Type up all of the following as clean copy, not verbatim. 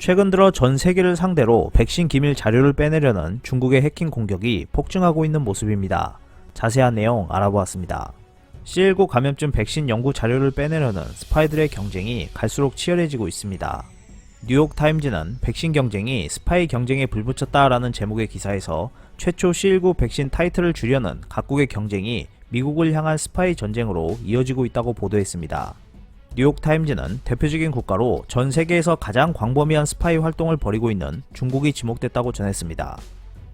최근 들어 전 세계를 상대로 백신 기밀 자료를 빼내려는 중국의 해킹 공격이 폭증하고 있는 모습입니다. 자세한 내용 알아보았습니다. C19 감염증 백신 연구 자료를 빼내려는 스파이들의 경쟁이 갈수록 치열해지고 있습니다. 뉴욕타임즈는 백신 경쟁이 스파이 경쟁에 불붙였다라는 제목의 기사에서 최초 C19 백신 타이틀을 주려는 각국의 경쟁이 미국을 향한 스파이 전쟁으로 이어지고 있다고 보도했습니다. 뉴욕타임즈는 대표적인 국가로 전 세계에서 가장 광범위한 스파이 활동을 벌이고 있는 중국이 지목됐다고 전했습니다.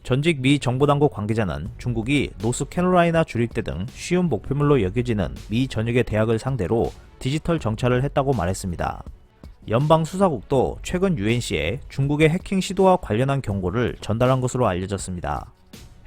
전직 미 정보당국 관계자는 중국이 노스캐롤라이나 주립대 등 쉬운 목표물로 여겨지는 미 전역의 대학을 상대로 디지털 정찰을 했다고 말했습니다. 연방수사국도 최근 UNC에 중국의 해킹 시도와 관련한 경고를 전달한 것으로 알려졌습니다.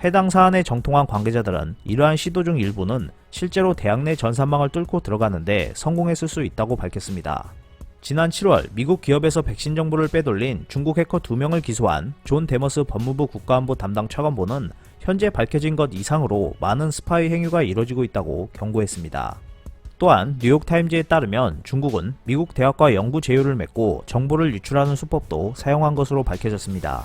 해당 사안에 정통한 관계자들은 이러한 시도 중 일부는 실제로 대학 내 전산망을 뚫고 들어가는데 성공했을 수 있다고 밝혔습니다. 지난 7월 미국 기업에서 백신 정보를 빼돌린 중국 해커 2명을 기소한 존 데머스 법무부 국가안보 담당 차관보는 현재 밝혀진 것 이상으로 많은 스파이 행위가 이뤄지고 있다고 경고했습니다. 또한 뉴욕타임즈에 따르면 중국은 미국 대학과 연구 제휴를 맺고 정보를 유출하는 수법도 사용한 것으로 밝혀졌습니다.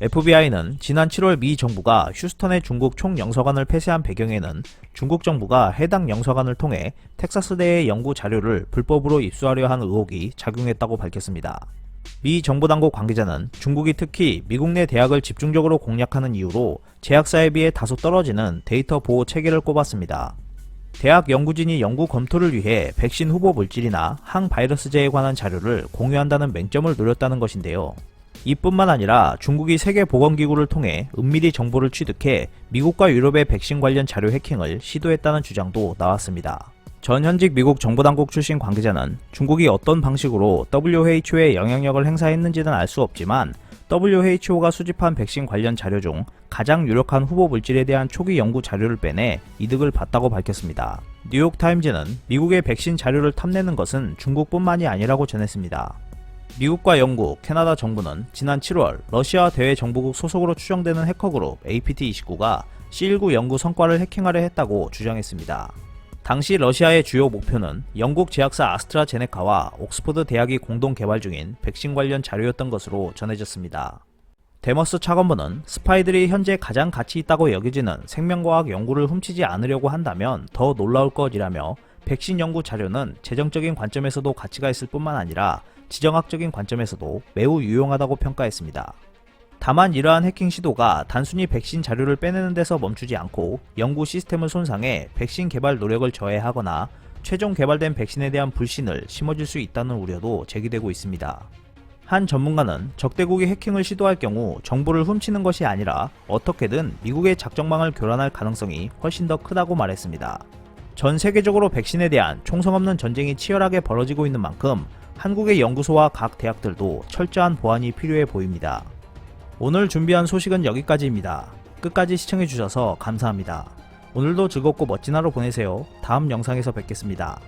FBI는 지난 7월 미 정부가 휴스턴의 중국 총영사관을 폐쇄한 배경에는 중국 정부가 해당 영사관을 통해 텍사스대의 연구 자료를 불법으로 입수하려 한 의혹이 작용했다고 밝혔습니다. 미 정보당국 관계자는 중국이 특히 미국 내 대학을 집중적으로 공략하는 이유로 제약사에 비해 다소 떨어지는 데이터 보호 체계를 꼽았습니다. 대학 연구진이 연구 검토를 위해 백신 후보 물질이나 항바이러스제에 관한 자료를 공유한다는 맹점을 노렸다는 것인데요. 이뿐만 아니라 중국이 세계보건기구를 통해 은밀히 정보를 취득해 미국과 유럽의 백신 관련 자료 해킹을 시도했다는 주장도 나왔습니다. 전 현직 미국 정보당국 출신 관계자는 중국이 어떤 방식으로 WHO에 영향력을 행사했는지는 알 수 없지만 WHO가 수집한 백신 관련 자료 중 가장 유력한 후보 물질에 대한 초기 연구 자료를 빼내 이득을 봤다고 밝혔습니다. 뉴욕타임즈는 미국의 백신 자료를 탐내는 것은 중국뿐만이 아니라고 전했습니다. 미국과 영국, 캐나다 정부는 지난 7월 러시아 대외정보국 소속으로 추정되는 해커그룹 APT29가 C19 연구 성과를 해킹하려 했다고 주장했습니다. 당시 러시아의 주요 목표는 영국 제약사 아스트라제네카와 옥스퍼드 대학이 공동 개발 중인 백신 관련 자료였던 것으로 전해졌습니다. 데머스 차관보는 스파이들이 현재 가장 가치 있다고 여겨지는 생명과학 연구를 훔치지 않으려고 한다면 더 놀라울 것이라며 백신 연구 자료는 재정적인 관점에서도 가치가 있을 뿐만 아니라 지정학적인 관점에서도 매우 유용하다고 평가했습니다. 다만 이러한 해킹 시도가 단순히 백신 자료를 빼내는 데서 멈추지 않고 연구 시스템을 손상해 백신 개발 노력을 저해하거나 최종 개발된 백신에 대한 불신을 심어줄 수 있다는 우려도 제기되고 있습니다. 한 전문가는 적대국이 해킹을 시도할 경우 정보를 훔치는 것이 아니라 어떻게든 미국의 작정망을 교란할 가능성이 훨씬 더 크다고 말했습니다. 전 세계적으로 백신에 대한 총성 없는 전쟁이 치열하게 벌어지고 있는 만큼 한국의 연구소와 각 대학들도 철저한 보안이 필요해 보입니다. 오늘 준비한 소식은 여기까지입니다. 끝까지 시청해주셔서 감사합니다. 오늘도 즐겁고 멋진 하루 보내세요. 다음 영상에서 뵙겠습니다.